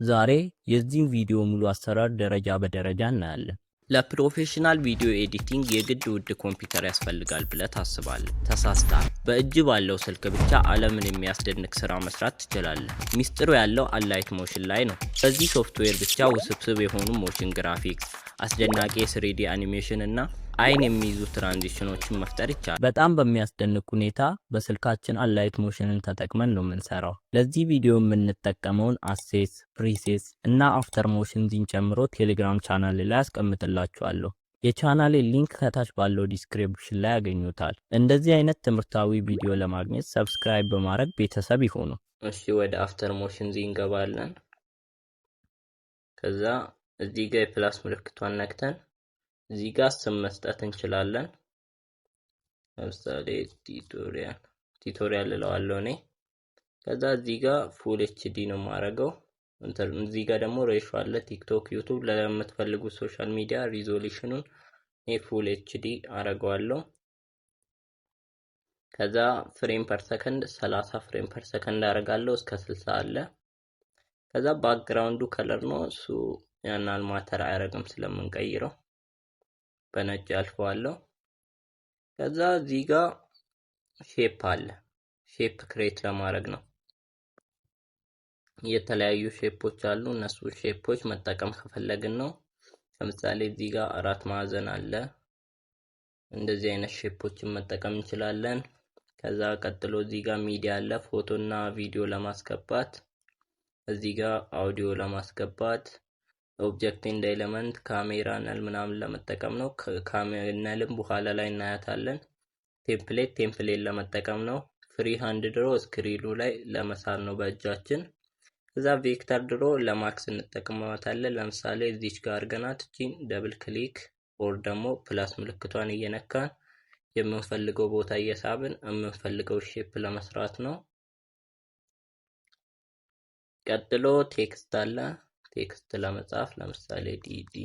ዛሬ የዚህን ቪዲዮ ሙሉ አሰራር ደረጃ በደረጃ እናያለን። ለፕሮፌሽናል ቪዲዮ ኤዲቲንግ የግድ ውድ ኮምፒውተር ያስፈልጋል ብለህ ታስባለህ? ተሳስተሃል። በእጅ ባለው ስልክ ብቻ ዓለምን የሚያስደንቅ ስራ መስራት ትችላለህ። ሚስጥሩ ያለው አላይት ሞሽን ላይ ነው። በዚህ ሶፍትዌር ብቻ ውስብስብ የሆኑ ሞሽን ግራፊክስ፣ አስደናቂ የስሪዲ አኒሜሽን እና አይን የሚይዙ ትራንዚሽኖችን መፍጠር ይቻላል። በጣም በሚያስደንቅ ሁኔታ በስልካችን አላይት ሞሽንን ተጠቅመን ነው የምንሰራው። ለዚህ ቪዲዮ የምንጠቀመውን አሴስ፣ ፕሪሴስ እና አፍተር ሞሽንዝን ጨምሮ ቴሌግራም ቻናል ላይ አስቀምጥላችኋለሁ። የቻናሌ ሊንክ ከታች ባለው ዲስክሪፕሽን ላይ ያገኙታል። እንደዚህ አይነት ትምህርታዊ ቪዲዮ ለማግኘት ሰብስክራይብ በማድረግ ቤተሰብ ይሁኑ። እሺ፣ ወደ አፍተር ሞሽንዝ እንገባለን። ከዛ እዚህ ጋር የፕላስ ምልክቷን ነክተን እዚህ ጋር ስም መስጠት እንችላለን። ለምሳሌ ቲዩቶሪያል እለዋለሁ እኔ። ከዛ እዚህ ጋር ፉል ኤችዲ ነው የማደርገው። እዚህ ጋር ደግሞ ሬሾ አለ። ቲክቶክ፣ ዩቲዩብ ለምትፈልጉት ሶሻል ሚዲያ ሪዞሉሽኑን እኔ ፉል ኤችዲ አደርገዋለሁ። ከዛ ፍሬም ፐር ሰከንድ 30 ፍሬም ፐር ሰከንድ አደርጋለሁ። እስከ 60 አለ። ከዛ ባክግራውንዱ ከለር ነው እሱ ያናል ማተር አያረግም ስለምንቀይረው በነጭ አልፈዋለሁ። ከዛ እዚህ ጋር ሼፕ አለ። ሼፕ ክሬት ለማድረግ ነው። የተለያዩ ሼፖች አሉ። እነሱ ሼፖች መጠቀም ከፈለግን ነው። ለምሳሌ እዚህ ጋር አራት ማዕዘን አለ። እንደዚህ አይነት ሼፖችን መጠቀም እንችላለን። ከዛ ቀጥሎ እዚህ ጋር ሚዲያ አለ። ፎቶና ቪዲዮ ለማስገባት፣ እዚህ ጋር አውዲዮ ለማስገባት፣ ኦብጀክት ኤንድ ኤሌመንት፣ ካሜራ ነል ምናምን ለመጠቀም ነው። ካሜራ ነልም በኋላ ላይ እናያታለን። ቴምፕሌት ለመጠቀም ነው። ፍሪ ሃንድ ድሮ ስክሪኑ ላይ ለመሳል ነው በእጃችን። ከዛ ቬክተር ድሮ ለማክስ እንጠቀማታለን። ለምሳሌ እዚች ጋር አድርገናት እቺን ደብል ክሊክ ኦር ደግሞ ፕላስ ምልክቷን እየነካን የምንፈልገው ቦታ እየሳብን የምንፈልገው ሼፕ ለመስራት ነው። ቀጥሎ ቴክስት አለ። ቴክስት ለመጻፍ ለምሳሌ ዲዲ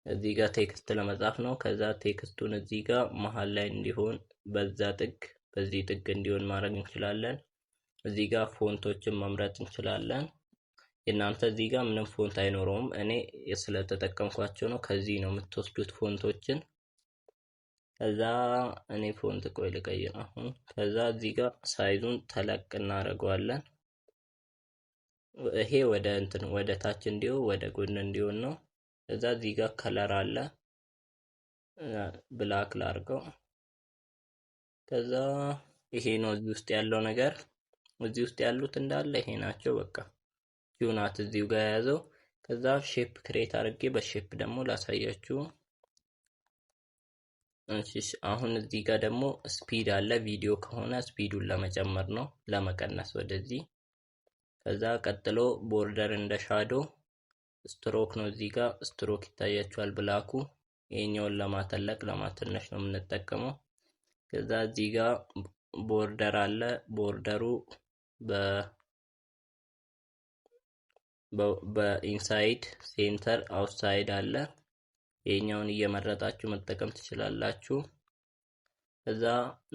እዚህ ጋር ቴክስት ለመጻፍ ነው። ከዛ ቴክስቱን እዚህ ጋር መሃል ላይ እንዲሆን በዛ ጥግ በዚህ ጥግ እንዲሆን ማድረግ እንችላለን። እዚህ ጋር ፎንቶችን መምረጥ እንችላለን። የናንተ እዚህ ጋር ምንም ፎንት አይኖረውም። እኔ ስለተጠቀምኳቸው ነው። ከዚህ ነው የምትወስዱት ፎንቶችን። ከዛ እኔ ፎንት ቆይ ልቀይር አሁን። ከዛ እዚህ ጋር ሳይዙን ተለቅ እናደርገዋለን። ይሄ ወደ ታች እንዲሆን ወደ ጎን እንዲሆን ነው። ከዛ እዚህ ጋር ከለር አለ። ብላክ ላድርገው። ከዛ ይሄ ነው እዚህ ውስጥ ያለው ነገር። እዚህ ውስጥ ያሉት እንዳለ ይሄ ናቸው። በቃ ዩናት እዚሁ ጋር ያዘው። ከዛ ሼፕ ክሬት አድርጌ በሼፕ ደግሞ ላሳያችሁ። እሺ፣ አሁን እዚህ ጋር ደግሞ ስፒድ አለ። ቪዲዮ ከሆነ ስፒዱን ለመጨመር ነው፣ ለመቀነስ ወደዚህ። ከዛ ቀጥሎ ቦርደር እንደ ሻዶ፣ ስትሮክ ነው። እዚህ ጋር ስትሮክ ይታያችኋል ብላኩ። ይሄኛውን ለማተለቅ ለማተነሽ ነው የምንጠቀመው። ከዛ እዚህ ጋር ቦርደር አለ። ቦርደሩ በኢንሳይድ፣ ሴንተር፣ አውትሳይድ አለ። ይሄኛውን እየመረጣችሁ መጠቀም ትችላላችሁ። ከዛ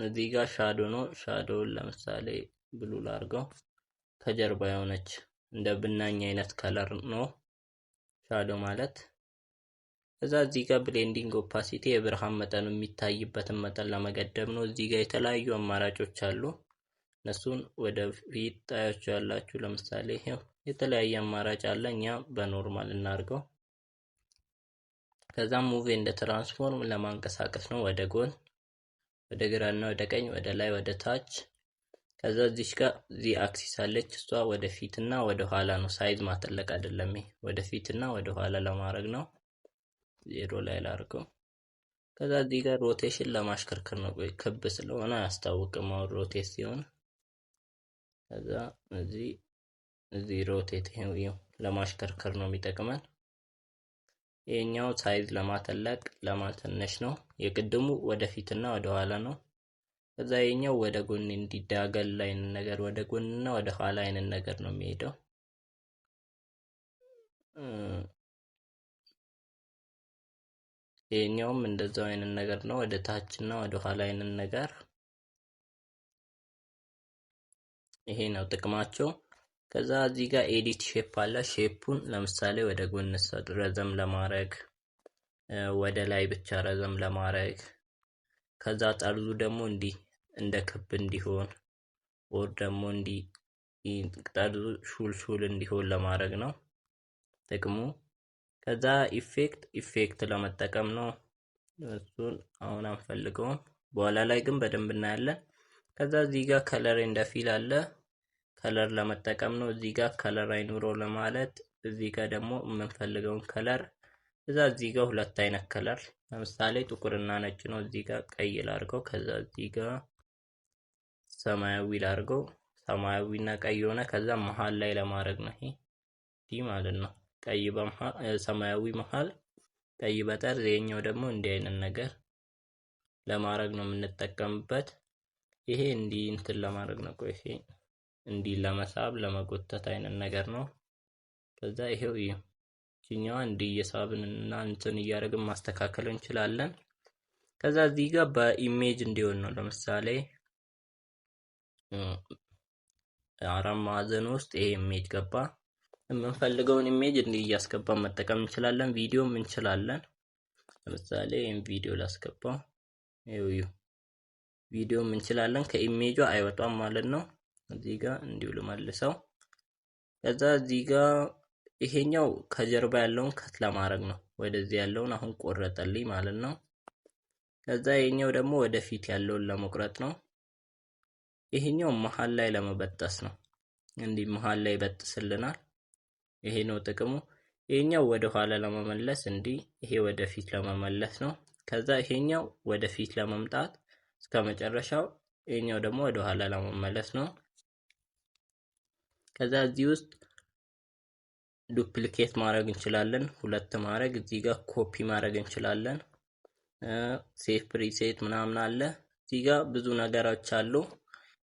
እዚህ ጋር ሻዶ ነው። ሻዶውን ለምሳሌ ብሉ ላድርገው። ከጀርባ የሆነች እንደ ብናኝ አይነት ከለር ነው ሻዶ ማለት። ከዛ እዚህ ጋር ብሌንዲንግ ኦፓሲቲ የብርሃን መጠኑ የሚታይበትን መጠን ለመገደብ ነው። እዚህ ጋር የተለያዩ አማራጮች አሉ። እነሱን ወደፊት ታያችኋላችሁ። ለምሳሌ ይሄው የተለያየ አማራጭ አለ። እኛ በኖርማል እናድርገው። ከዛ ሙቭ እንደ ትራንስፎርም ለማንቀሳቀስ ነው። ወደ ጎን፣ ወደ ግራና ወደ ቀኝ፣ ወደ ላይ፣ ወደ ታች። ከዛ እዚች ጋር ዚ አክሲስ አለች። እሷ ወደ ፊትና ወደ ኋላ ነው። ሳይዝ ማተለቅ አይደለም። ይሄ ወደ ፊትና ወደ ኋላ ለማድረግ ነው። ዜሮ ላይ ላድርገው። ከዛ እዚህ ጋር ሮቴሽን ለማሽከርከር ነው። ክብ ስለሆነ አያስታውቅም አሁን ሮቴት ሲሆን። ከዛ እዚህ ሮቴት ይሄው ለማሽከርከር ነው የሚጠቅመን። ይሄኛው ሳይዝ ለማተለቅ ለማተነሽ ነው። የቅድሙ ወደ ፊትና ወደ ኋላ ነው። ከዛ ይሄኛው ወደ ጎን እንዲዳገል አይነት ነገር፣ ወደ ጎንና ወደ ኋላ አይነት ነገር ነው የሚሄደው። ይሄኛውም እንደዛው አይነት ነገር ነው፣ ወደ ታችና ወደ ኋላ አይነት ነገር። ይሄ ነው ጥቅማቸው። ከዛ እዚህ ጋር ኤዲት ሼፕ አለ። ሼፑን ለምሳሌ ወደ ጎን ረዘም ለማድረግ፣ ወደ ላይ ብቻ ረዘም ለማድረግ፣ ከዛ ጠርዙ ደግሞ እንዲህ እንደ ክብ እንዲሆን ወር ደግሞ እንዲህ ጠርዙ ሹል እንዲሆን ለማድረግ ነው ጥቅሙ። ከዛ ኢፌክት ለመጠቀም ነው። እሱን አሁን አንፈልገውም፣ በኋላ ላይ ግን በደንብ እናያለን። ከዛ እዚህ ጋር ከለር እንደ ፊል አለ። ከለር ለመጠቀም ነው። እዚህ ጋር ከለር አይኑረው ለማለት እዚህ ጋር ደግሞ የምንፈልገውን ከለር እዚህ ጋር ሁለት አይነት ከለር ለምሳሌ ጥቁርና ነጭ ነው። እዚህ ጋር ቀይ ላድርገው። ከዛ እዚህ ጋር ሰማያዊ ላድርገው። ሰማያዊና ቀይ ሆነ። ከዛ መሃል ላይ ለማድረግ ነው ይሄ ዲ ማለት ነው። ቀይ በመሃል ሰማያዊ መሃል ቀይ በጠርዝ፣ የኛው ደግሞ እንዲህ አይነት ነገር ለማድረግ ነው የምንጠቀምበት። ይሄ እንዲህ እንትን ለማድረግ ነው። ቆይ ይሄ እንዲህ ለመሳብ ለመጎተት አይነት ነገር ነው። ከዛ ይሄው ይሄኛው እንዲህ እየሳብን እና እንትን እያደረግን ማስተካከል እንችላለን። ከዛ እዚህ ጋር በኢሜጅ እንዲሆን ነው። ለምሳሌ አራት ማዕዘን ውስጥ ይሄ ኢሜጅ ገባ። የምንፈልገውን ኢሜጅ እንዲህ እያስገባን መጠቀም እንችላለን። ቪዲዮም እንችላለን። ለምሳሌ ይሄን ቪዲዮ ላስገባው። ይሄው ቪዲዮም እንችላለን። ከኢሜጇ አይወጣም ማለት ነው። እዚህ ጋር እንዲሁ ልመልሰው። ከዛ እዚህ ጋር ይሄኛው ከጀርባ ያለውን ከት ለማድረግ ነው። ወደዚህ ያለውን አሁን ቆረጠልኝ ማለት ነው። ከዛ ይሄኛው ደግሞ ወደፊት ያለውን ለመቁረጥ ነው። ይሄኛው መሃል ላይ ለመበጠስ ነው። እንዲህ መሃል ላይ ይበጥስልናል። ይሄ ነው ጥቅሙ። ይሄኛው ወደ ኋላ ለመመለስ እንዲህ፣ ይሄ ወደፊት ለመመለስ ነው። ከዛ ይሄኛው ወደፊት ለመምጣት እስከ መጨረሻው፣ ይሄኛው ደግሞ ወደ ኋላ ለመመለስ ነው። ከዛ እዚህ ውስጥ ዱፕሊኬት ማድረግ እንችላለን። ሁለት ማድረግ፣ እዚህ ጋር ኮፒ ማድረግ እንችላለን። ሴፍ ፕሪሴት ምናምን አለ። እዚህ ጋር ብዙ ነገሮች አሉ።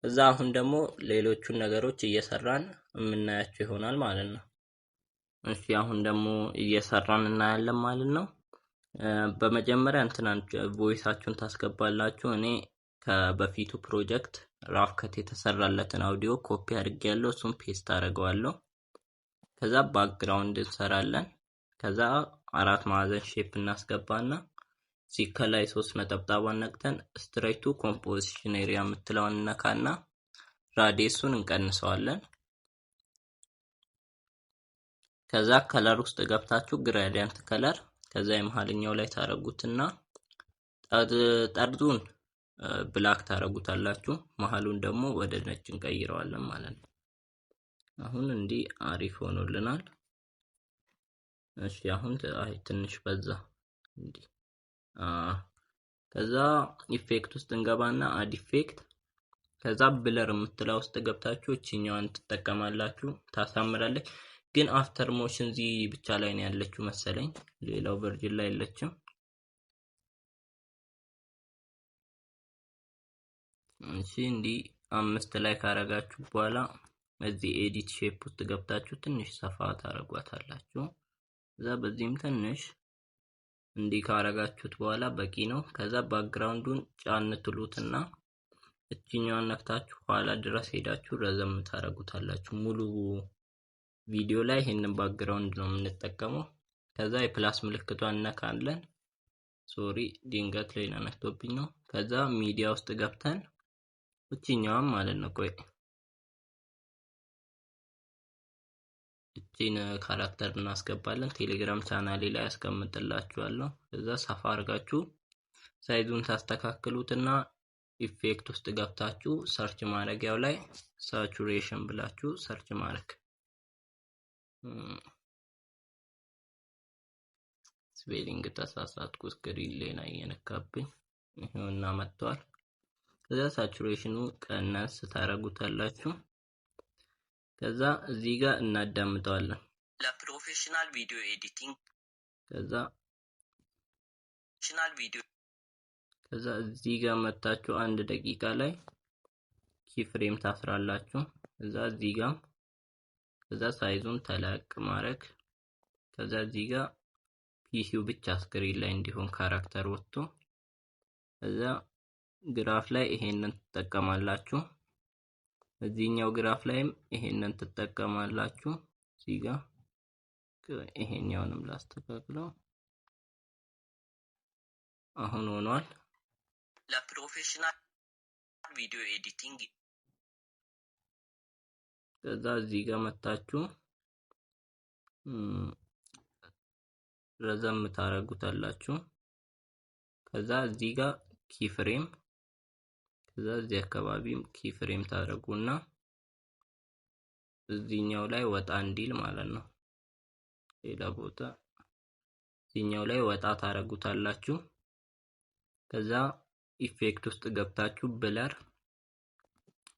እዛ አሁን ደግሞ ሌሎቹን ነገሮች እየሰራን የምናያቸው ይሆናል ማለት ነው። እሺ አሁን ደግሞ እየሰራን እናያለን ማለት ነው። በመጀመሪያ ቮይሳችሁን ታስገባላችሁ። እኔ ከበፊቱ ፕሮጀክት ራፍከት የተሰራለትን አውዲዮ ኮፒ አድርጌያለሁ። እሱን ፔስት አደርገዋለሁ። ከዛ ባክግራውንድ እንሰራለን። ከዛ አራት ማዕዘን ሼፕ እናስገባና ከላይ 3 ነጠብጣቧን ነቅተን ስትሬት ቱ ኮምፖዚሽን ኤሪያ የምትለውን ነካና ራዲየሱን እንቀንሰዋለን። ከዛ ከለር ውስጥ ገብታችሁ ግራዲያንት ከለር፣ ከዛ የመሃልኛው ላይ ታረጉትና ጠርዙን ብላክ ታረጉታላችሁ። መሃሉን ደግሞ ወደ ነጭ እንቀይረዋለን ማለት ነው። አሁን እንዲህ አሪፍ ሆኖልናል። እሺ አሁን ትንሽ በዛ እንዲህ። ከዛ ኢፌክት ውስጥ እንገባና አድ ኢፌክት፣ ከዛ ብለር የምትለው ውስጥ ገብታችሁ እቺኛዋን ትጠቀማላችሁ። ታሳምራለች። ግን አፍተር ሞሽን እዚህ ብቻ ላይ ነው ያለችው መሰለኝ፣ ሌላው ቨርዥን ላይ የለችም። እሺ እንዲህ 5 ላይ ካረጋችሁ በኋላ እዚህ ኤዲት ሼፕ ውስጥ ገብታችሁ ትንሽ ሰፋ ታረጓታላችሁ። ከዛ በዚህም ትንሽ እንዲህ ካረጋችሁት በኋላ በቂ ነው። ከዛ ባክግራውንዱን ጫን ትሉትና እቺኛዋን ነክታችሁ ኋላ ድረስ ሄዳችሁ ረዘም ታረጉታላችሁ። ሙሉ ቪዲዮ ላይ ይሄንን ባክግራውንድ ነው የምንጠቀመው። ከዛ የፕላስ ምልክቷን ነካለን። ሶሪ ድንገት ላይ ነክቶብኝ ነው። ከዛ ሚዲያ ውስጥ ገብተን እቺኛዋን ማለት ነው፣ ቆይ እቺን ካራክተር እናስገባለን። ቴሌግራም ቻናሌ ላይ አስቀምጥላችኋለሁ። ከዛ ሰፋ አድርጋችሁ ሳይዙን ታስተካክሉትና ኢፌክት ውስጥ ገብታችሁ ሰርች ማድረጊያው ላይ ሳቹሬሽን ብላችሁ ሰርች ማድረግ። ስፔሊንግ ተሳሳትኩ፣ ስክሪን ላይ ነው የነካብኝ። ይሄውና መጥቷል። ከዛ ሳቹሬሽኑ ቀነስ ታረጉታላችሁ። ከዛ እዚህ ጋር እናዳምጠዋለን ለፕሮፌሽናል ቪዲዮ ኤዲቲንግ። ከዛ እዚህ ጋር መጣችሁ 1 ደቂቃ ላይ ኪ ፍሬም ታስራላችሁ። እዚህ ጋር ከዛ ሳይዙን ተለቅ ማድረግ። ከዛ እዚህ ጋር ፒሲው ብቻ ስክሪን ላይ እንዲሆን ካራክተር ወጥቶ፣ ከዛ ግራፍ ላይ ይሄንን ትጠቀማላችሁ። እዚህኛው ግራፍ ላይም ይሄንን ትጠቀማላችሁ። እዚህ ጋር ይሄኛውንም ላስተካክለው። አሁን ሆኗል። ለፕሮፌሽናል ቪዲዮ ኤዲቲንግ ከዛ እዚህ ጋር መጣችሁ ረዘም ታረጉታላችሁ። ከዛ እዚህ ጋር ኪፍሬም ከዛ እዚህ አካባቢም ኪፍሬም ታደርጉና እዚህኛው ላይ ወጣ እንዲል ማለት ነው። ሌላ ቦታ እዚህኛው ላይ ወጣ ታረጉታላችሁ። ከዛ ኢፌክት ውስጥ ገብታችሁ ብለር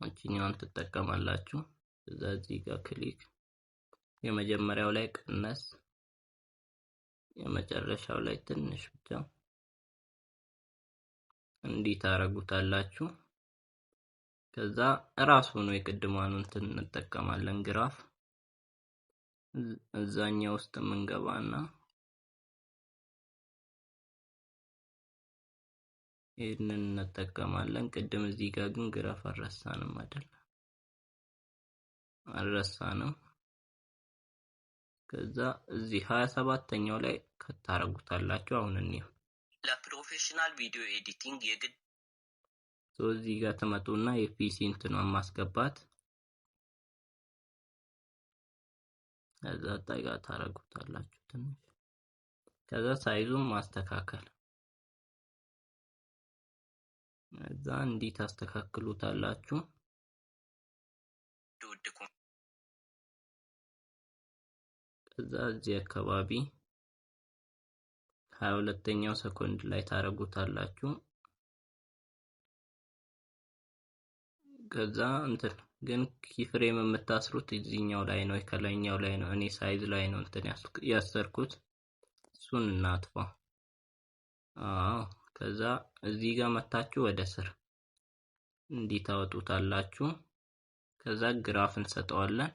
እቺኛውን ትጠቀማላችሁ። ከዛ እዚህ ጋር ክሊክ የመጀመሪያው ላይ ቀነስ የመጨረሻው ላይ ትንሽ ብቻ እንዲህ ታረጉታላችሁ። ከዛ ራሱ ነው የቅድማኑን እንትን እንጠቀማለን ግራፍ እዛኛው ውስጥ መንገባና ይሄንን እንጠቀማለን። ቅድም እዚህ ጋር ግን ግራፍ አልረሳንም አይደል? አልረሳንም። ከዛ እዚህ 27ኛው ላይ ከታረጉታላችሁ። አሁን እንየው። ለፕሮፌሽናል ቪዲዮ ኤዲቲንግ የግድ እዚህ ጋር ተመጡና የፒሲ እንትኗን ማስገባት ከዛ ጠጋ ታረጉታላችሁ ትንሽ። ከዛ ሳይዙን ማስተካከል እዛ እንዲህ ታስተካክሉታላችሁ። ከዛ እዚህ አካባቢ 22ኛው ሰኮንድ ላይ ታረጉታላችሁ። ከዛ እንትን ግን ኪፍሬም የምታስሩት እዚህኛው ላይ ነው፣ ከላይኛው ላይ ነው። እኔ ሳይዝ ላይ ነው እንትን ያሰርኩት። እሱን እናጥፋ። ከዛ እዚህ ጋር መታችሁ ወደ ስር እንዲህ ታወጡታላችሁ። ከዛ ግራፍ እንሰጠዋለን።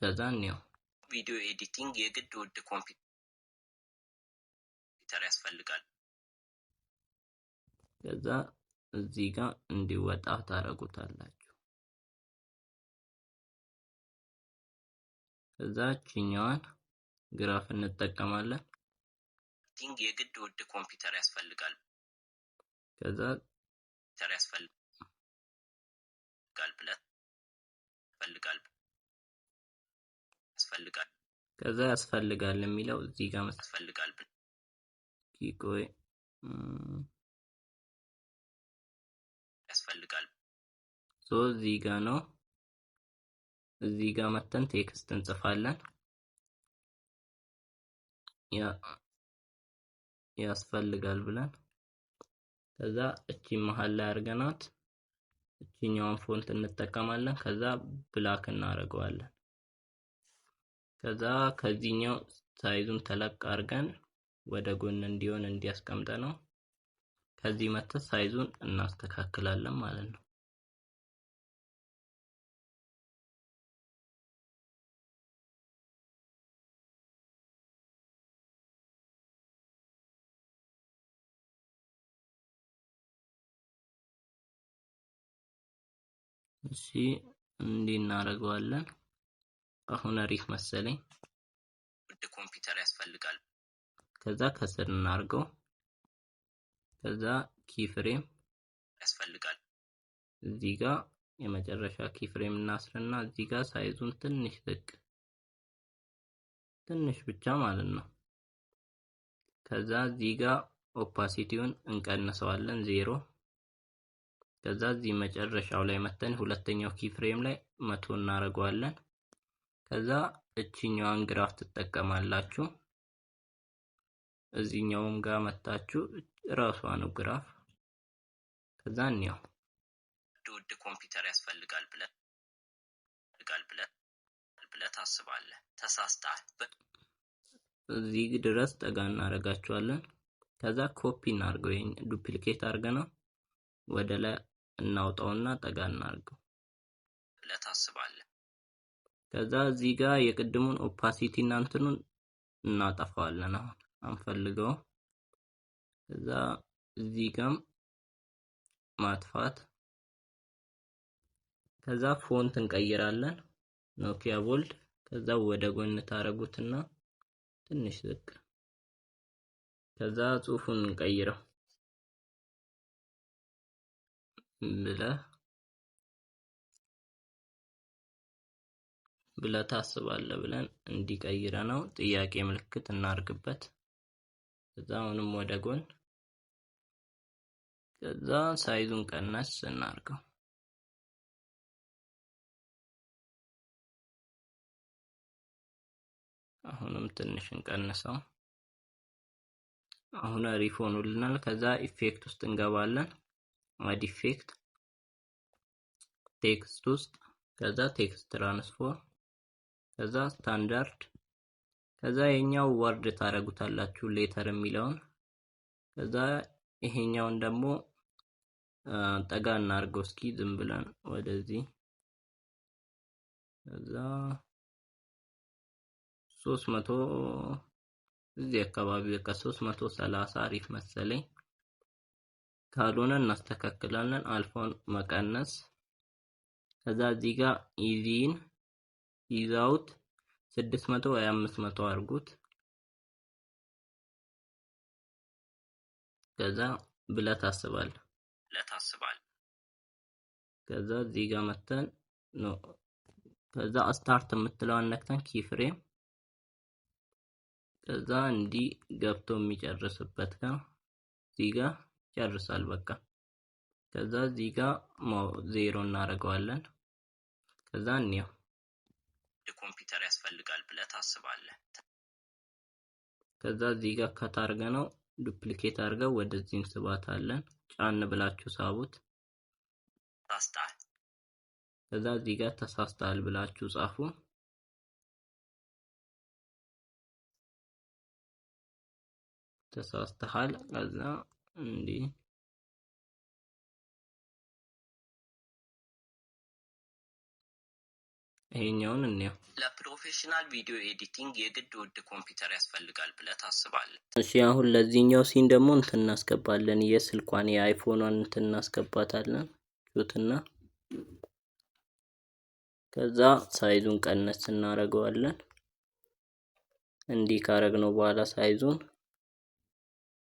ከዛ ነው ቪዲዮ ኤዲቲንግ የግድ ውድ ኮምፒውተር ያስፈልጋል። ከዛ እዚህ ጋር እንዲወጣ ታረጉታላችሁ። ከዛ ቺኛዋን ግራፍ እንጠቀማለን። ኤዲቲንግ የግድ ውድ ኮምፒውተር ያስፈልጋል። ከዛ ያስፈልጋል የሚለው እዚህ ጋር ያስፈልጋል ኪቆይ ያስፈልጋል። እዚህ ጋር ነው። እዚህ ጋር መተን ቴክስት እንጽፋለን። ያስፈልጋል ብለን ከዛ እቺ መሃል ላይ አድርገናት እቺኛውን ፎንት እንጠቀማለን። ከዛ ብላክ እናደርገዋለን። ከዛ ከዚህኛው ሳይዙን ተለቅ አድርገን ወደ ጎን እንዲሆን እንዲያስቀምጠ ነው። ከዚህ መተን ሳይዙን እናስተካክላለን ማለት ነው። እሺ እንዲህ እናደርገዋለን። አሁን አሪፍ መሰለኝ። ውድ ኮምፒውተር ያስፈልጋል። ከዛ ከስር እናርገው። ከዛ ኪፍሬም ያስፈልጋል። እዚህ ጋር የመጨረሻ ኪፍሬም እናስርና እዚህ ጋር ሳይዙን ትንሽ ብቻ ማለት ነው። ከዛ እዚህ ጋር ኦፓሲቲውን እንቀንሰዋለን 0። ከዛ እዚህ መጨረሻው ላይ መተን ሁለተኛው ኪፍሬም ላይ 100 እናደርገዋለን። ከዛ እቺኛዋን ግራፍ ትጠቀማላችሁ። እዚህኛውም ጋር መታችሁ ራሷ ነው ግራፍ። ከዛ እንየው። ውድ ኮምፒውተር ያስፈልጋል ብለህ ታስባለህ፣ ተሳስተሃል። እዚህ ድረስ ጠጋ እናደርጋቸዋለን። ከዛ ኮፒ እናድርገው። ይሄን ዱፕሊኬት አድርገነው ወደ ላይ እናውጣውና ጠጋ እናድርገው ብለህ ታስባለህ። ከዛ እዚህ ጋር የቅድሙን ኦፓሲቲ እና እንትኑን እናጠፋዋለን። አሁን አንፈልገው። ከዛ እዚህ ጋር ማጥፋት። ከዛ ፎንት እንቀይራለን ኖኪያ ቦልድ። ከዛ ወደ ጎን ታረጉትና ትንሽ ዝቅ። ከዛ ጽሁፉን እንቀይረው ብለህ ታስባለህ ብለን እንዲቀይረ ነው። ጥያቄ ምልክት እናርግበት። ከዛ አሁንም ወደ ጎን። ከዛ ሳይዙን ቀነስ እናርገው። አሁንም ትንሽ እንቀንሰው። አሁን አሪፍ ሆኖልናል። ከዛ ኢፌክት ውስጥ እንገባለን። አድ ኢፌክት፣ ቴክስት ውስጥ፣ ከዛ ቴክስት ትራንስፎርም፣ ከዛ ስታንዳርድ፣ ከዛ የኛው ወርድ ታረጉታላችሁ ሌተር የሚለውን። ከዛ ይሄኛውን ደግሞ ጠጋ እናርገው እስኪ ዝም ብለን ወደዚህ። ከዛ 300 እዚህ አካባቢ በቃ 330 አሪፍ መሰለኝ። ካልሆነ እናስተካክላለን። አልፋውን መቀነስ። ከዛ እዚህ ጋር ኢዚን ይዛውት 600 ወይ 500 አድርጉት። ከዛ ብለህ ታስባለህ። ከዛ እዚህ ጋር መተን ነው። ከዛ ስታርት የምትለዋን ነክተን ኪ ፍሬም። ከዛ እንዲህ ገብቶ የሚጨርስበት ጋር እዚህ ጋር ጨርሳል በቃ። ከዛ እዚህ ጋር 0 እናደርገዋለን። ከዛ እንየው ኮምፒውተር ያስፈልጋል ብለህ ታስባለህ። ከዛ እዚህ ጋር ከታርገ ነው ዱፕሊኬት አድርገው ወደዚህ እንስባታለን። ጫን ብላችሁ ሳቡት። ተሳስተሃል። ከዛ እዚህ ጋር ተሳስተሃል ብላችሁ ጻፉ። ተሳስተሃል። ከዛ እንዲህ ይሄኛውን እንየው። ለፕሮፌሽናል ቪዲዮ ኤዲቲንግ የግድ ውድ ኮምፒውተር ያስፈልጋል ብለህ ታስባለህ? እሺ አሁን ለዚህኛው ሲን ደግሞ እንትን እናስገባለን። የስልኳን የአይፎኗን እንትን እናስገባታለን። ሹትና ከዛ ሳይዙን ቀነስ እናደርገዋለን። እንዲህ ካረግነው በኋላ ሳይዙን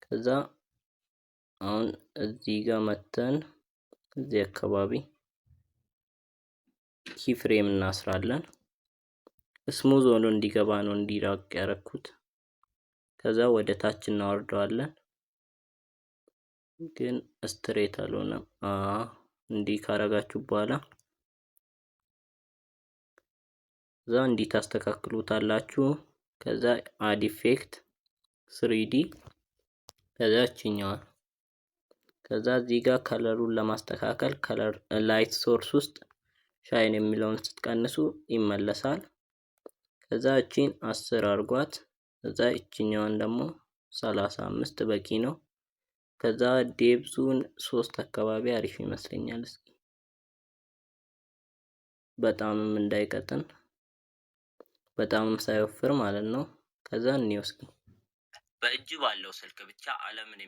ከዛ አሁን እዚህ ጋር መተን እዚህ አካባቢ ኪ ፍሬም እናስራለን። ስሙዝ ሆኖ እንዲገባ ነው እንዲራቅ ያረኩት። ከዛ ወደ ታች እናወርደዋለን። ግን ስትሬት አልሆነም። እንዲህ ካረጋችሁ በኋላ ከዛ እንዲህ ታስተካክሉታላችሁ። ከዛ አድ ኢፌክት 3D ከዛ እቺኛው ከዛ እዚህ ጋር ከለሩን ለማስተካከል ከለር ላይት ሶርስ ውስጥ ሻይን የሚለውን ስትቀንሱ ይመለሳል። ከዛ እቺን 10 አርጓት። ከዛ እቺኛዋን ደግሞ 35 በቂ ነው። ከዛ ዴፕዙን 3 አካባቢ አሪፍ ይመስለኛል። እስኪ በጣምም እንዳይቀጥን በጣምም ሳይወፍር ማለት ነው። ከዛ እንየው እስኪ በእጅ ባለው ስልክ ብቻ ዓለምን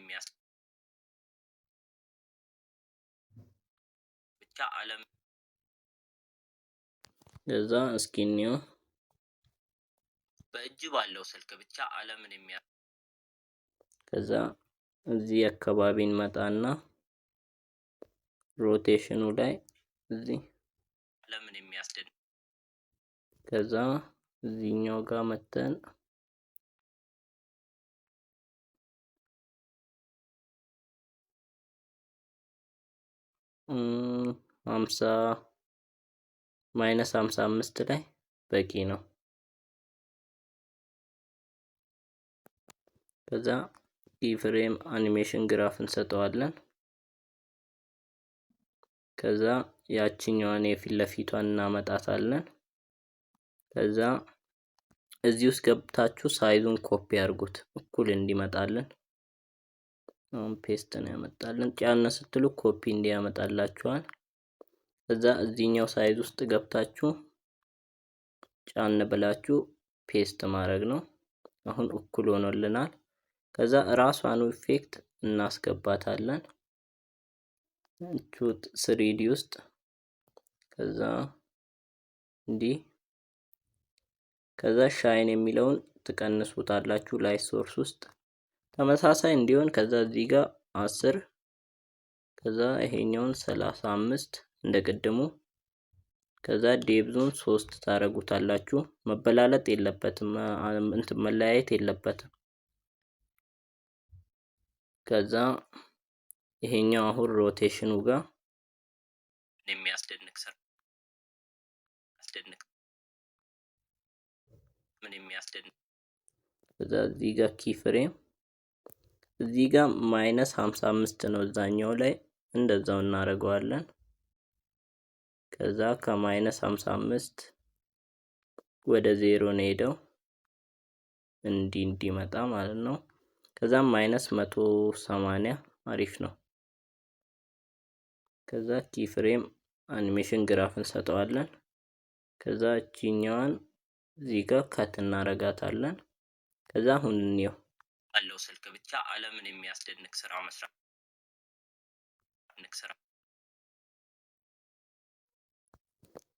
ከዛ እስኪ እንየው በእጅ ባለው ስልክ ብቻ ዓለምን ከዛ እዚህ አካባቢ እንመጣና ሮቴሽኑ ላይ እዚህ ዓለምን የሚያስደንቅ ከዛ እዚህኛው ጋር መተን -55 ላይ በቂ ነው። ከዛ ኪፍሬም አኒሜሽን ግራፍ እንሰጠዋለን። ከዛ ያቺኛዋን የፊት ለፊቷን እናመጣታለን። ከዛ እዚህ ውስጥ ገብታችሁ ሳይዙን ኮፒ አድርጉት እኩል እንዲመጣልን። አሁን ፔስት ነው ያመጣልን። ጫን ስትሉ ኮፒ እንዲያመጣላችኋል። ከዛ እዚህኛው ሳይዝ ውስጥ ገብታችሁ ጫን ብላችሁ ፔስት ማድረግ ነው። አሁን እኩል ሆኖልናል። ከዛ ራሷን ኢፌክት እናስገባታለን። ቹት 3D ውስጥ ከዛ እንዲህ ከዛ ሻይን የሚለውን ትቀንሱታላችሁ ላይት ሶርስ ውስጥ ተመሳሳይ እንዲሆን ከዛ እዚህ ጋር 10 ከዛ ይሄኛውን 35 እንደቀደሙ ከዛ ዴብዙን 3 ታረጉታላችሁ። መበላለጥ የለበትም እንትን መለያየት የለበትም። ከዛ ይሄኛው አሁን ሮቴሽኑ ጋር የሚያስደንቅ ስራ ምን የሚያስደንቅ ከዛ እዚህ ጋር ኪ ፍሬም እዚህ ጋር -55 ነው። እዛኛው ላይ እንደዛው እናደርገዋለን። ከዛ ከ-55 ወደ 0 ነው ሄደው እንዲመጣ ማለት ነው። ከዛም -180 አሪፍ ነው። ከዛ ኪ ፍሬም አኒሜሽን ግራፍ እንሰጠዋለን። ከዛ እቺኛዋን እዚህ ጋር ከት እናረጋታለን። ከዛ አሁን እንየው ባለው ስልክ ብቻ ዓለምን የሚያስደንቅ ስራ መስራት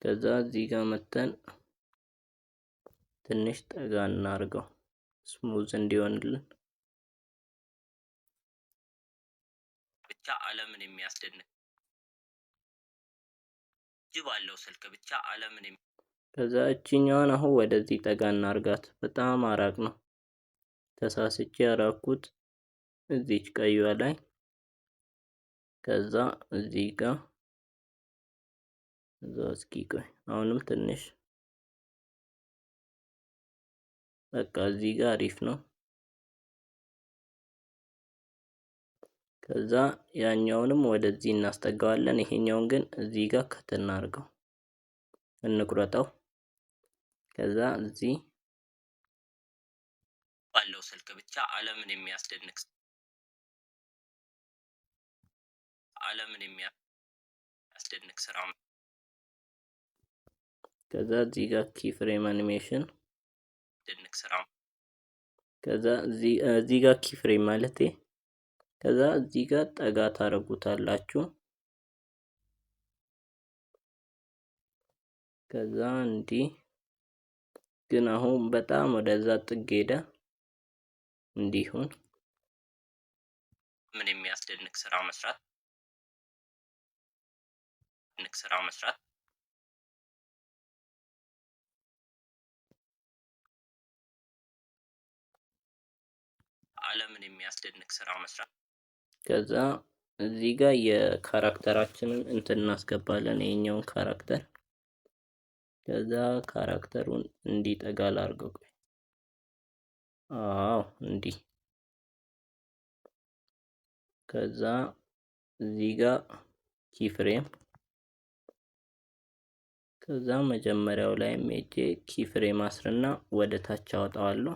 ከዛ እዚህ ጋር መተን ትንሽ ጠጋ እናርገው ስሙዝ እንዲሆንልን ብቻ ዓለምን የሚያስደንቅ ባለው ስልክ ብቻ ዓለምን ከዛ እቺኛዋን አሁን ወደዚህ ጠጋ እናርጋት። በጣም አራቅ ነው ተሳስቼ ያራኩት እዚች ቀይዋ ላይ ከዛ እዚህ ጋር እዛ እስኪ ቆይ አሁንም ትንሽ በቃ እዚህ ጋር አሪፍ ነው። ከዛ ያኛውንም ወደዚህ እናስጠጋዋለን። ይሄኛውን ግን እዚህ ጋር ከት እናርገው እንቁረጠው። ከዛ እዚህ ባለው ስልክ ብቻ ዓለምን የሚያስደንቅ ስራ ከዛ እዚህ ጋር ኪ ፍሬም አኒሜሽን ደንቅ ስራ ከዛ እዚህ ጋር ኪ ፍሬም ማለቴ ከዛ እዚህ ጋር ጠጋ ታረጉታላችሁ። ከዛ እንዲህ ግን አሁን በጣም ወደዛ ጥግ ሄደ እንዲሁን ምን የሚያስደንቅ ስራ መስራት ዓለምን የሚያስደንቅ ስራ መስራት ከዛ እዚህ ጋር የካራክተራችንን እንትን እናስገባለን። የኛውን ካራክተር ከዛ ካራክተሩን እንዲጠጋ ላርገው። አዎ እንዲህ ከዛ እዚህ ጋር ኪ ፍሬም ከዛ መጀመሪያው ላይ ሄጄ ኪ ፍሬም አስርና ወደ ታች አወጣዋለሁ።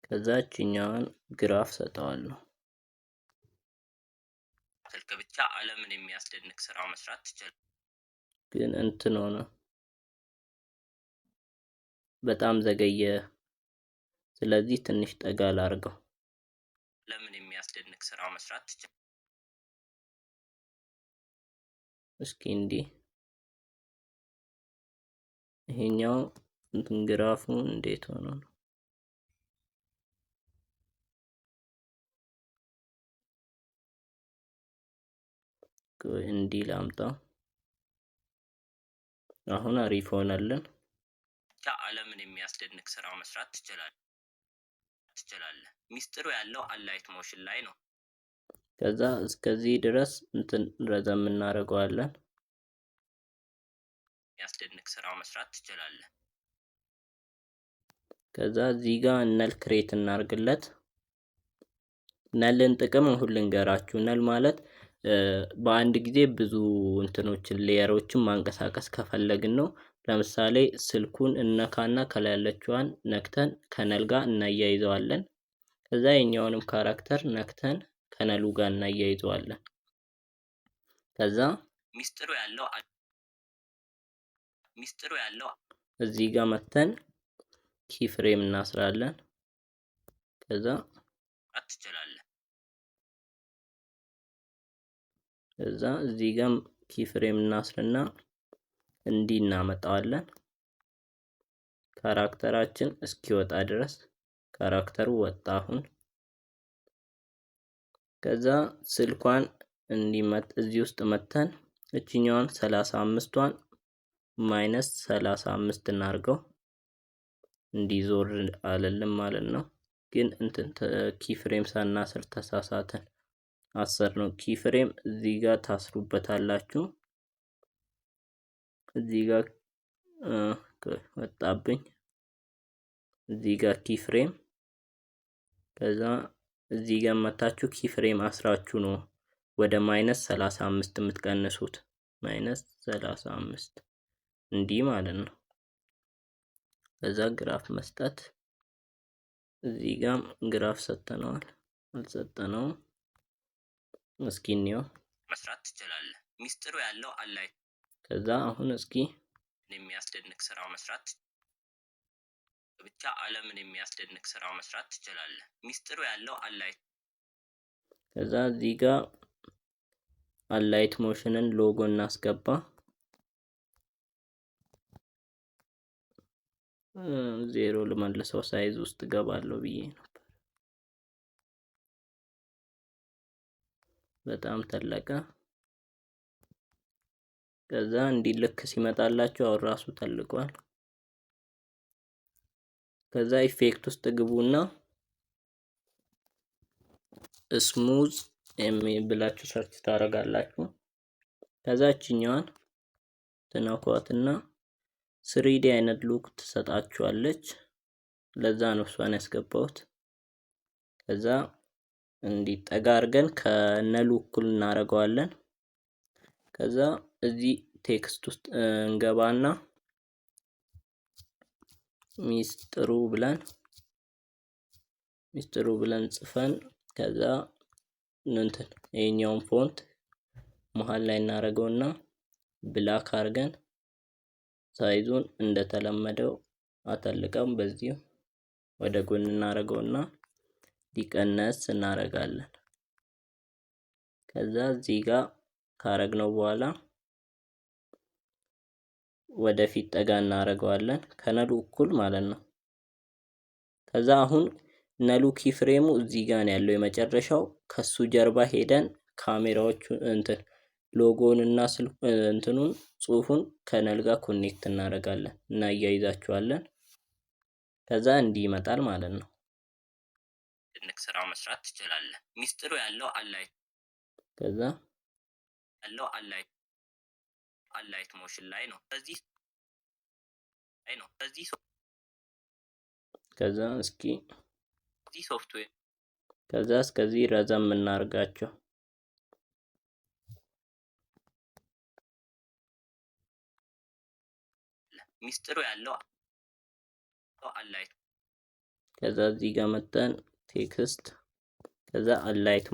ከዛ እቺኛዋን ግራፍ ሰጠዋለሁ። ስልክ ብቻ ዓለምን የሚያስደንቅ ስራ መስራት ትችላለህ። ግን እንትን ሆነ በጣም ዘገየ። ስለዚህ ትንሽ ጠጋ ላርገው። ለምን የሚያስደንቅ ስራ መስራት ትችላለህ። እስኪ እንዲህ ይሄኛው እንትን ግራፉ እንዴት ሆኖ ነው? እንዲህ ላምጣው። አሁን አሪፍ ሆነልን። ብቻ ዓለምን የሚያስደንቅ ስራ መስራት ትችላለህ። ሚስጥሩ ያለው አላይት ሞሽን ላይ ነው። ከዛ እስከዚህ ድረስ እንትን ረዘም እናደርገዋለን። የሚያስደንቅ ስራ መስራት ትችላለህ። ከዛ እዚህ ጋር ነል ክሬት እናርግለት። ነልን ጥቅም ሁሉ ልንገራችሁ። ነል ማለት በአንድ ጊዜ ብዙ እንትኖችን ሌየሮችን ማንቀሳቀስ ከፈለግን ነው። ለምሳሌ ስልኩን እነካና ከላይ ያለችዋን ነክተን ከነል ጋር እናያይዘዋለን። ከዛ የኛውንም ካራክተር ነክተን ከነሉ ጋር እናያይዘዋለን። ከዛ ሚስጥሩ ያለው እዚህ ጋር መተን ኪ ፍሬም እናስራለን። ከዛ ትችላለህ። ከዛ እዚህ ጋር ኪፍሬም እናስርና እንዲህ እናመጣዋለን ካራክተራችን እስኪወጣ ድረስ። ካራክተሩ ወጣ አሁን። ከዛ ስልኳን እዚህ ውስጥ መተን እችኛዋን 35ቷን -35 እናርገው እንዲዞር አለልን ማለት ነው። ግን ኪፍሬም ሳናስር ተሳሳተን አሰር ነው። ኪፍሬም እዚህ ጋር ታስሩበታላችሁ። እዚህ ጋር ወጣብኝ። እዚህ ጋር ኪፍሬም፣ ከዛ እዚህ ጋር መታችሁ ኪፍሬም አስራችሁ ነው ወደ -35 የምትቀንሱት። -35 እንዲህ ማለት ነው። ከዛ ግራፍ መስጠት፣ እዚህ ጋር ግራፍ ሰጥተነዋል አልሰጠነውም። እስኪ እንየው። መስራት ትችላለህ፣ ሚስጥሩ ያለው አላይ። ከዛ አሁን እስኪ የሚያስደንቅ ስራ መስራት ብቻ ዓለምን የሚያስደንቅ ስራ መስራት ትችላለህ፣ ሚስጥሩ ያለው አላይ። ከዛ እዚህ ጋር አላይት ሞሽንን ሎጎ እናስገባ። ዜሮ ልመልሰው ሳይዝ ውስጥ ገባለሁ ብዬ ነበር። በጣም ተለቀ። ከዛ እንዲህ ልክ ሲመጣላችሁ አሁን ራሱ ተልቋል። ከዛ ኢፌክት ውስጥ ግቡና ስሙዝ ብላችሁ ሰርች ታደርጋላችሁ። ከዛ እችኛዋን ትነኳትና 3D አይነት ሉክ ትሰጣችኋለች። ለዛ ነው እሷን ያስገባሁት። ከዛ እንዲጠጋ አድርገን ከነሉ እኩል እናደርገዋለን። ከዛ እዚህ ቴክስት ውስጥ እንገባና ሚስጥሩ ብለን ጽፈን ከዛ ይሄኛውን ፎንት መሃል ላይ እናደርገውና ብላክ አድርገን ሳይዙን እንደተለመደው አተልቀም በዚሁ ወደ ጎን እናደርገውና ሊቀነስ እናደርጋለን። ከዛ እዚህ ጋር ካረግነው በኋላ ወደፊት ጠጋ እናደርገዋለን ከነሉ እኩል ማለት ነው። ከዛ አሁን ነሉ ኪፍሬሙ እዚህ ጋር ነው ያለው የመጨረሻው። ከሱ ጀርባ ሄደን ካሜራዎቹ ሎጎውን እና ጽሁፉን ከነል ጋር ኮኔክት እናደርጋለን እና እያይዛቸዋለን። ከዛ እንዲህ ይመጣል ማለት ነው። ድንቅ ስራ መስራት ትችላለህ፣ ሚስጥሩ ያለው አላይት። ከዛ ያለው አላይት ሞሽን ላይ ነው። ከዛ እስኪ እዚህ ሶፍትዌር ከዛ እስከዚህ ረዘም እናርጋቸው። ሚስጥሩ ያለው አላይት። ከዛ እዚህ ጋር መተን ቴክስት፣ ከዛ አላይት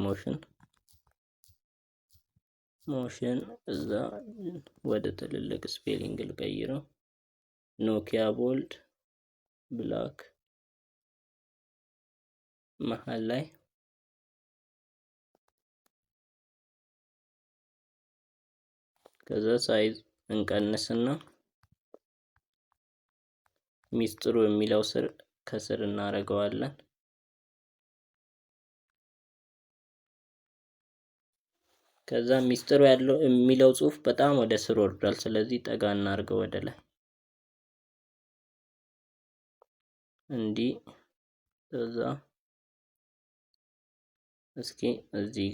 ሞሽን እዛ ወደ ትልልቅ ስፔሊንግ ልቀይረው። ኖኪያ ቦልድ ብላክ መሃል ላይ ከዛ ሳይዝ እንቀንስና ሚስጥሩ የሚለው ከስር እናደርገዋለን። ከዛ ሚስጥሩ ያለው የሚለው ጽሁፍ በጣም ወደ ስር ወርዷል። ስለዚህ ጠጋ እናድርገው ወደ ላይ እንዲህ። ከዛ እስኪ እዚህ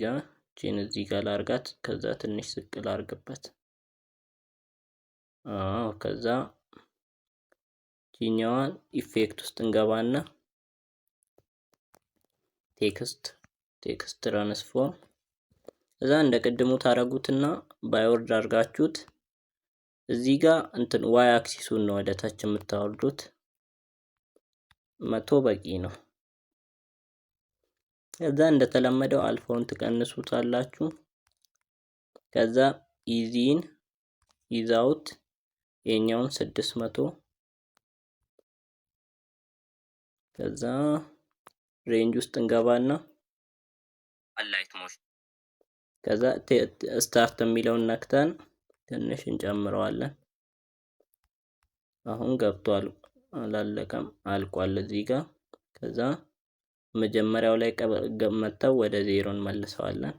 ጋር ላርጋት። ከዛ ትንሽ ዝቅ ላርግበት። ከዛ ጂኛዋን ኢፌክት ውስጥ እንገባና ቴክስት ትራንስፎርም እዛ እንደ ቅድሙ ታረጉትና ባይወርድ አድርጋችሁት እዚህ ጋር ዋይ አክሲሱን ነው ወደ ታች የምታወርዱት። 100 በቂ ነው። ከዛ እንደተለመደው አልፋውን ትቀንሱታላችሁ። ከዛ ኢዚን ይዛውት የኛውን 600 ከዛ ሬንጅ ውስጥ እንገባና አላይት ሞሽን ከዛ ስታርት የሚለውን ነክተን ትንሽ እንጨምረዋለን። አሁን ገብቷል፣ አላለቀም፣ አልቋል እዚህ ጋር። ከዛ መጀመሪያው ላይ መተው ወደ ዜሮ እንመልሰዋለን።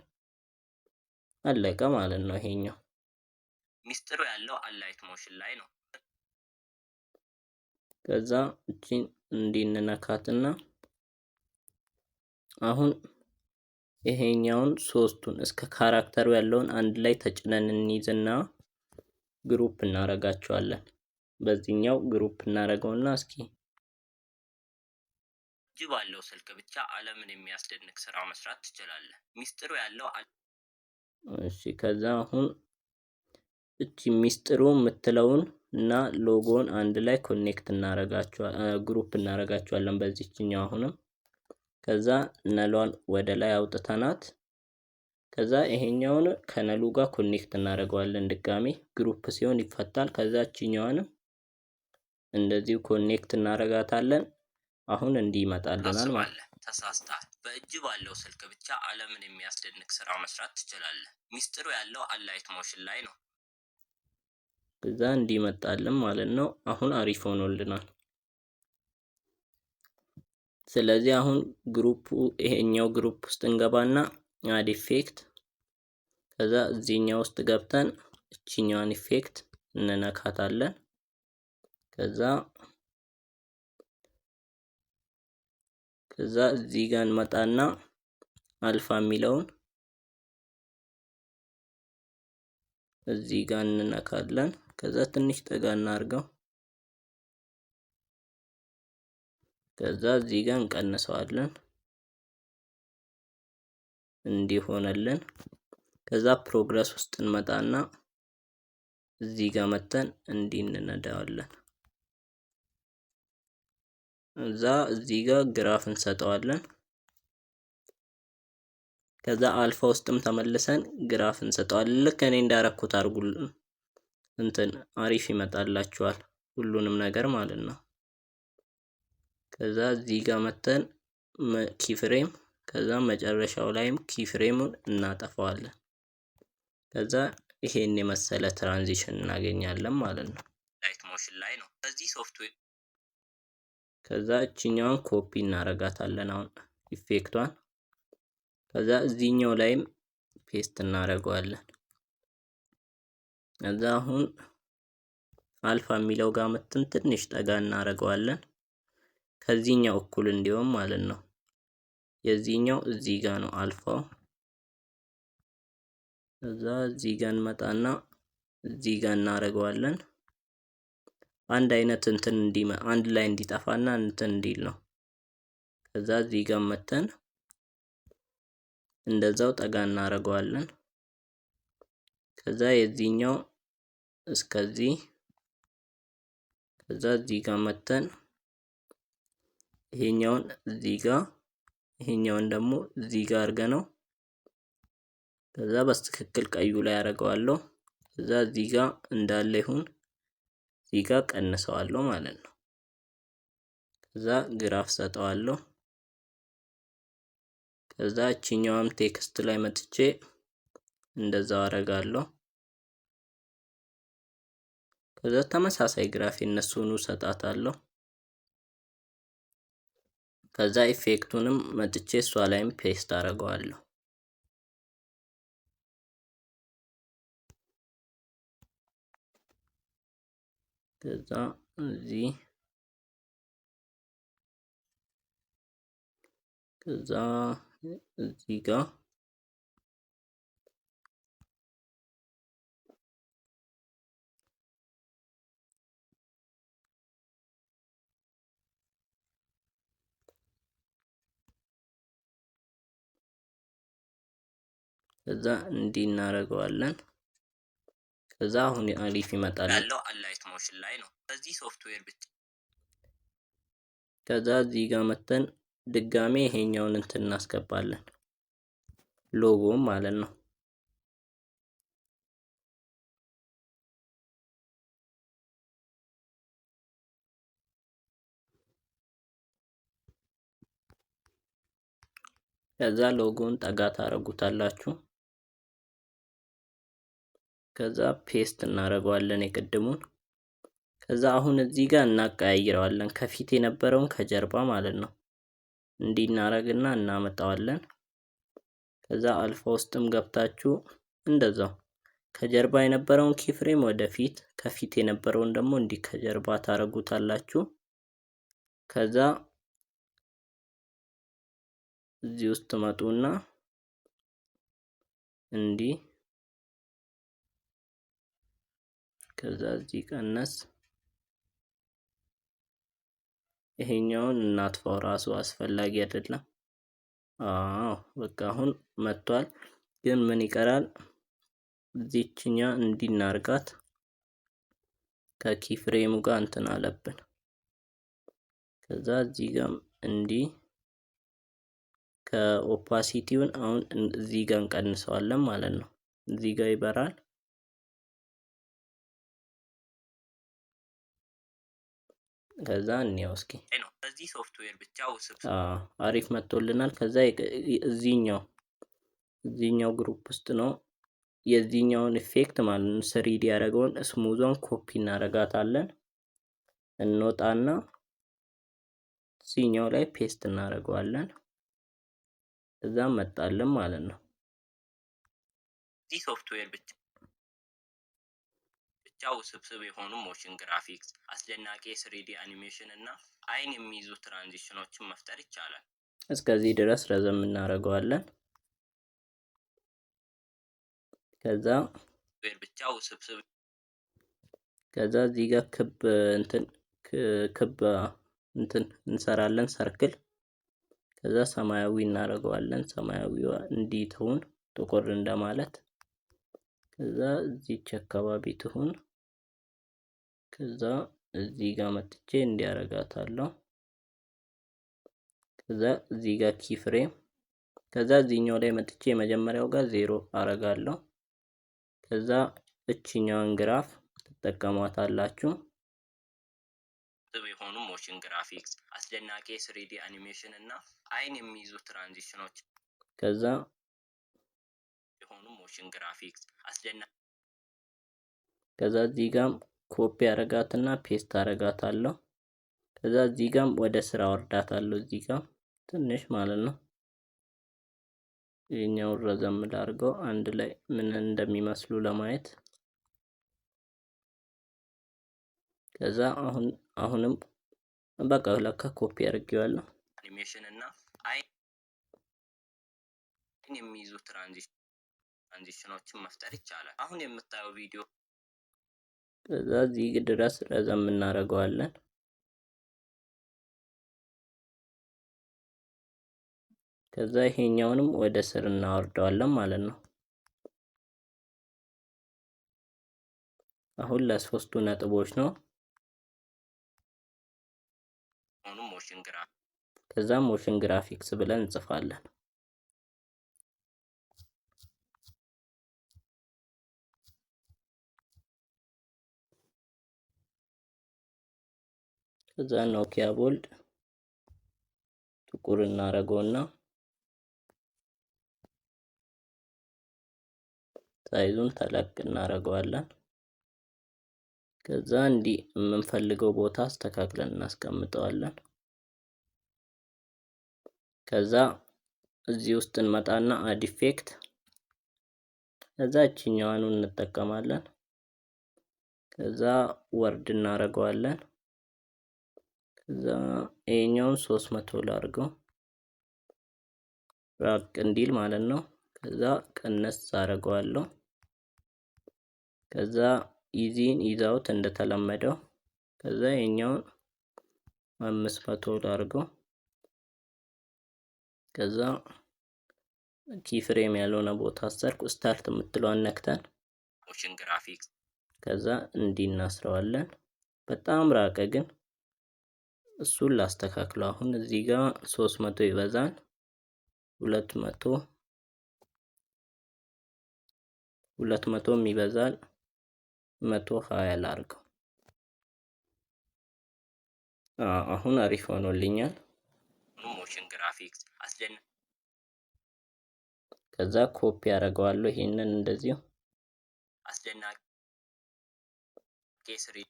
አለቀ ማለት ነው። ይሄኛው ሚስጥሩ ያለው አላይት ሞሽን ላይ ነው። ከዛ እቺን እንዲንነካትና አሁን ይሄኛውን ሶስቱን እስከ ካራክተሩ ያለውን አንድ ላይ ተጭነን እንይዝና ግሩፕ እናረጋቸዋለን። በዚህኛው ግሩፕ እናረገውና እስኪ እጅ ባለው ስልክ ብቻ ዓለምን የሚያስደንቅ ስራ መስራት ትችላለህ። ሚስጥሩ ያለው እሺ። ከዛ አሁን እቺ ሚስጥሩ የምትለውን እና ሎጎን አንድ ላይ ኮኔክት እናረጋቸዋለን፣ ግሩፕ እናረጋቸዋለን በዚህኛው አሁንም። ከዛ ነሏን ወደ ላይ አውጥተናት ከዛ ይሄኛውን ከነሉ ጋር ኮኔክት እናደርገዋለን። ድጋሜ ግሩፕ ሲሆን ይፈታል። ከዛ እቺኛዋንም እንደዚሁ ኮኔክት እናረጋታለን። አሁን እንዲህ ይመጣልናል ማለት ነው። ተሳስተሃል። በእጅ ባለው ስልክ ብቻ ዓለምን የሚያስደንቅ ስራ መስራት ትችላለህ። ሚስጥሩ ያለው አላይት ሞሽን ላይ ነው። ከዛ እንዲህ ይመጣልን ማለት ነው። አሁን አሪፍ ሆኖልናል። ስለዚህ አሁን ግሩፑ ይሄኛው ግሩፕ ውስጥ እንገባና አድ ኢፌክት፣ ከዛ እዚህኛው ውስጥ ገብተን እቺኛዋን ኢፌክት እንነካታለን። ከዛ እዚህ ጋር እንመጣና አልፋ የሚለውን እዚህ ጋር እንነካለን። ከዛ ትንሽ ጠጋ እናርገው። ከዛ እዚህ ጋር እንቀንሰዋለን እንዲሆነልን። ከዛ ፕሮግረስ ውስጥ እንመጣና እዚህ ጋር መተን እንዲህ እንነዳዋለን። እዛ እዚህ ጋር ግራፍ እንሰጠዋለን። ከዛ አልፋ ውስጥም ተመልሰን ግራፍ እንሰጠዋለን። ልክ እኔ እንዳረኩት አድርጉልን፣ እንትን አሪፍ ይመጣላችኋል ሁሉንም ነገር ማለት ነው። ከዛ እዚህ ጋር መተን ኪፍሬም፣ ከዛ መጨረሻው ላይም ኪፍሬሙን እናጠፋዋለን። ከዛ ይሄን የመሰለ ትራንዚሽን እናገኛለን ማለት ነው። ላይት ሞሽን ላይ ነው በዚህ ሶፍትዌር። ከዛ እቺኛዋን ኮፒ እናረጋታለን አሁን ኢፌክቷን። ከዛ እዚህኛው ላይም ፔስት እናረገዋለን። ከዛ አሁን አልፋ የሚለው ጋር መተን ትንሽ ጠጋ እናረገዋለን ከዚህኛው እኩል እንዲሆን ማለት ነው። የዚህኛው እዚህ ጋር ነው አልፋው። ከዛ እዚህ ጋር እንመጣና እዚህ ጋር እናረገዋለን። አንድ አይነት እንትን አንድ ላይ እንዲጠፋና እንትን እንዲል ነው። ከዛ እዚህ ጋር መተን እንደዛው ጠጋ እናረገዋለን። ከዛ የዚህኛው እስከዚህ፣ ከዛ እዚህ ጋር መተን ይሄኛውን እዚህ ጋር ይሄኛውን ደግሞ እዚህ ጋር አድርገነው ከዛ በትክክል ቀዩ ላይ አደርገዋለሁ። ከዛ እዚህ ጋር እንዳለ ይሁን፣ እዚህ ጋር ቀንሰዋለሁ ማለት ነው። ከዛ ግራፍ ሰጠዋለሁ። ከዛ እቺኛዋም ቴክስት ላይ መጥቼ እንደዛው አደርጋለሁ። ከዛ ተመሳሳይ ግራፍ የነሱኑ ሰጣታለሁ። ከዛ ኢፌክቱንም መጥቼ እሷ ላይም ፔስት አደርገዋለሁ። ከዛ እዚህ ከዛ እዚህ ጋር ከዛ እንዲህ እናደርገዋለን። ከዛ አሁን አሪፍ ይመጣል ያለው አላይት ሞሽን ላይ ነው በዚህ ሶፍትዌር ብቻ። ከዛ እዚህ ጋር መተን ድጋሜ ይሄኛውን እንትን እናስገባለን ሎጎም ማለት ነው። ከዛ ሎጎን ጠጋ ታረጉታላችሁ። ከዛ ፔስት እናደርገዋለን የቅድሙን። ከዛ አሁን እዚህ ጋር እናቀያይረዋለን ከፊት የነበረውን ከጀርባ ማለት ነው። እንዲህ እናደርግና እናመጣዋለን። ከዛ አልፋ ውስጥም ገብታችሁ እንደዛው ከጀርባ የነበረውን ኪፍሬም ወደፊት፣ ከፊት የነበረውን ደግሞ እንዲህ ከጀርባ ታረጉታላችሁ። ከዛ እዚህ ውስጥ መጡና እንዲህ፣ ከዛ እዚህ ቀነስ፣ ይሄኛውን እናጥፋው ራሱ አስፈላጊ አይደለም። አዎ በቃ አሁን መጥቷል። ግን ምን ይቀራል? እዚህኛ እንዲናርጋት ከኪ ፍሬሙ ጋር እንትን አለብን። ከዛ እዚህ ጋር እንዲህ ከኦፓሲቲውን አሁን እዚህ ጋር እንቀንሰዋለን ማለት ነው። እዚህ ጋር ይበራል። ከዛ እንየው እስኪ በዚህ ሶፍትዌር ብቻ አሪፍ መጥቶልናል። ከዛ እዚህኛው ግሩፕ ውስጥ ነው የዚህኛውን ኢፌክት ማለት ነው ስሪዲ ያደረገውን ስሙዟን ኮፒ እናረጋታለን። እንወጣና እዚህኛው ላይ ፔስት እናደርገዋለን። እዛ መጣልን ማለት ነው። እዚህ ሶፍትዌር ብቻ ውስብስብ የሆኑ ሞሽን ግራፊክስ፣ አስደናቂ የስሪዲ አኒሜሽን እና አይን የሚይዙ ትራንዚሽኖችን መፍጠር ይቻላል። እስከዚህ ድረስ ረዘም እናደርገዋለን። ከዛ ብቻ ውስብስብ ከዛ እዚህ ጋር ክብ እንትን እንሰራለን ሰርክል። ከዛ ሰማያዊ እናደርገዋለን። ሰማያዊዋ እንዲህ ትሁን ጥቁር እንደማለት። ከዛ እዚች አካባቢ ትሁን። ከዛ እዚህ ጋር መጥቼ እንዲያረጋታለሁ። ከዛ እዚህ ጋር ኪ ፍሬም። ከዛ እዚህኛው ላይ መጥቼ የመጀመሪያው ጋር 0 አረጋለሁ። ከዛ እችኛዋን ግራፍ ትጠቀሟታላችሁ። የሆኑ ሞሽን ግራፊክስ፣ አስደናቂ የስሪዲ አኒሜሽን እና አይን የሚይዙ ትራንዚሽኖች። ከዛ የሆኑ ሞሽን ግራፊክስ አስደናቂ ከዛ እዚህ ጋር ኮፒ አረጋትና ፔስት አረጋታለሁ። ከዛ እዚህ ጋር ወደ ስራ ወርዳታለሁ። እዚህ ጋር ትንሽ ማለት ነው። ይሄኛው ረዘም ላድርገው አንድ ላይ ምን እንደሚመስሉ ለማየት። ከዛ አሁንም በቃ ለካ ኮፒ አድርጌዋለሁ። አኒሜሽን እና አይን የሚይዙ ትራንዚሽኖችን መፍጠር ይቻላል። አሁን የምታየው ቪዲዮ ከዛ እዚህ ድረስ ረዘም እናደርገዋለን። ከዛ ይሄኛውንም ወደ ስር እናወርደዋለን ማለት ነው። አሁን ለሶስቱ ነጥቦች ነው። ከዛ ሞሽን ግራፊክስ ብለን እንጽፋለን። ከዛ ኖኪያ ቦልድ ጥቁር እናደርገውና ሳይዙን ተለቅ እናደርገዋለን። ከዛ እንዲህ የምንፈልገው ቦታ አስተካክለን እናስቀምጠዋለን። ከዛ እዚህ ውስጥ እንመጣና አድ ኢፌክት፣ ከዛ እችኛዋን እንጠቀማለን። ከዛ ወርድ እናደርገዋለን። ከዛ ይሄኛውን 300 ላድርገው ራቅ እንዲል ማለት ነው። ከዛ ቀነስ አደርገዋለሁ። ከዛ ኢዚን ኢዛውት እንደተለመደው። ከዛ ይሄኛውን 500 ላድርገው። ከዛ ኪ ፍሬም ያልሆነ ቦታ አሰርኩ። ስታርት የምትለዋን ነክተን ሞሽን ግራፊክስ ከዛ እንዲህ እናስረዋለን። በጣም ራቀ ግን እሱን ላስተካክለው። አሁን እዚህ ጋር 300 ይበዛል። 200 ይበዛል። 120 ላድርገው። አሁን አሪፍ ሆኖልኛል። ሞሽን ግራፊክስ ከዛ ኮፒ አደርገዋለሁ። ይሄንን እንደዚሁ አስደናቂ ስሪዲ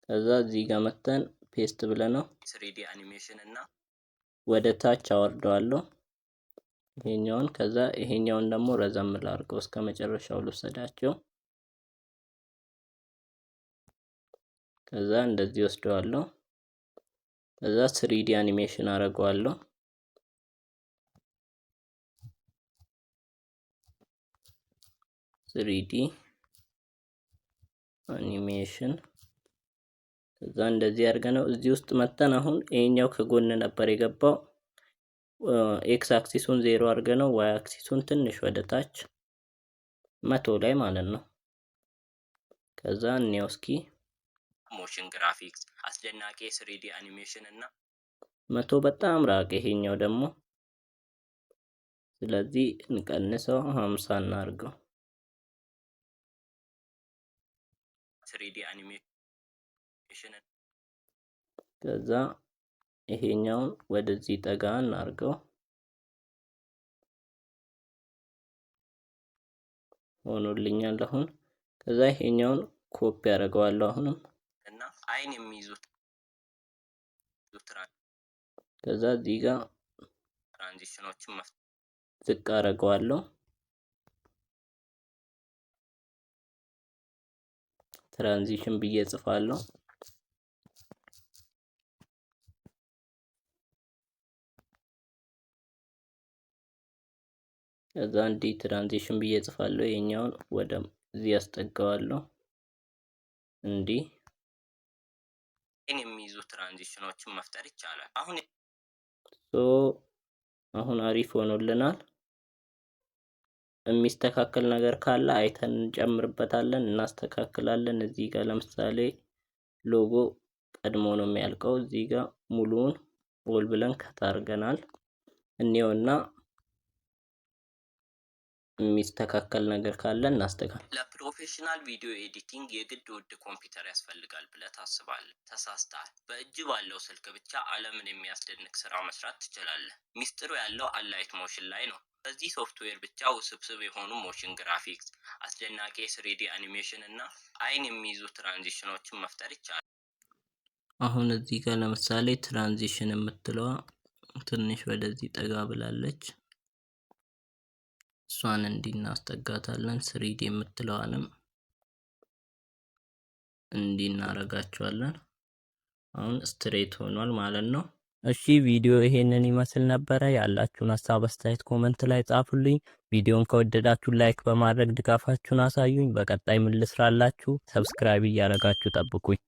ከዛ እዚህ ጋር መተን ፔስት ብለነው ስሪዲ አኒሜሽን እና ወደ ታች አወርደዋለሁ ይሄኛውን። ከዛ ይሄኛውን ደግሞ ረዘም ላድርገው እስከ መጨረሻው ልውሰዳቸው። ከዛ እንደዚህ ወስደዋለሁ። ከዛ ስሪዲ አኒሜሽን አደርገዋለሁ። ስሪዲ አኒሜሽን ከዛ እንደዚህ አድርገነው እዚህ ውስጥ መተን አሁን ይሄኛው ከጎን ነበር የገባው። ኤክስ አክሲሱን 0 አድርገነው ዋይ አክሲሱን ትንሽ ወደ ታች 100 ላይ ማለት ነው። ከዛ እንየው እስኪ ሞሽን ግራፊክስ አስደናቂ ስሪዲ አኒሜሽን እና 100 በጣም ራቀ ይሄኛው ደግሞ። ስለዚህ እንቀንሰው 50 እናድርገው። ስሪዲ አኒሜሽን ከዛ ይሄኛውን ወደዚህ ጠጋ እናድርገው። ሆኖልኛል አሁን። ከዛ ይሄኛውን ኮፒ አደርገዋለሁ አሁንም እና አይን የሚይዙት ከዛ እዚህ ጋር ትራንዚሽኖችን ዝቅ አደርገዋለሁ። ትራንዚሽን ብዬ ጽፋለሁ። ከዛ እንዲህ ትራንዚሽን ብዬ ጽፋለሁ። የኛውን ወደ እዚህ ያስጠጋዋለሁ። እንዲህ የሚይዙ ትራንዚሽኖችን መፍጠር ይቻላል። አሁን አሪፍ ሆኖልናል። የሚስተካከል ነገር ካለ አይተን እንጨምርበታለን፣ እናስተካክላለን። እዚህ ጋር ለምሳሌ ሎጎ ቀድሞ ነው የሚያልቀው። እዚህ ጋር ሙሉውን ኦል ብለን ከታርገናል። እንየውና የሚስተካከል ነገር ካለ እናስተካክል። ለፕሮፌሽናል ቪዲዮ ኤዲቲንግ የግድ ውድ ኮምፒውተር ያስፈልጋል ብለህ ታስባለህ? ተሳስተሃል። በእጅ ባለው ስልክ ብቻ ዓለምን የሚያስደንቅ ስራ መስራት ትችላለህ። ሚስጥሩ ያለው አላይት ሞሽን ላይ ነው። በዚህ ሶፍትዌር ብቻ ውስብስብ የሆኑ ሞሽን ግራፊክስ፣ አስደናቂ የስሪዲ አኒሜሽን እና አይን የሚይዙ ትራንዚሽኖችን መፍጠር ይቻላል። አሁን እዚህ ጋር ለምሳሌ ትራንዚሽን የምትለዋ ትንሽ ወደዚህ ጠጋ ብላለች። እሷን እንዲናስጠጋታለን። ስሪዲ የምትለዋንም እንዲናረጋቸዋለን። አሁን ስትሬት ሆኗል ማለት ነው። እሺ ቪዲዮ ይሄንን ይመስል ነበረ። ያላችሁን ሀሳብ አስተያየት ኮመንት ላይ ጻፉልኝ። ቪዲዮን ከወደዳችሁ ላይክ በማድረግ ድጋፋችሁን አሳዩኝ። በቀጣይ ምን ልስራላችሁ? ሰብስክራይብ እያደረጋችሁ ጠብቁኝ።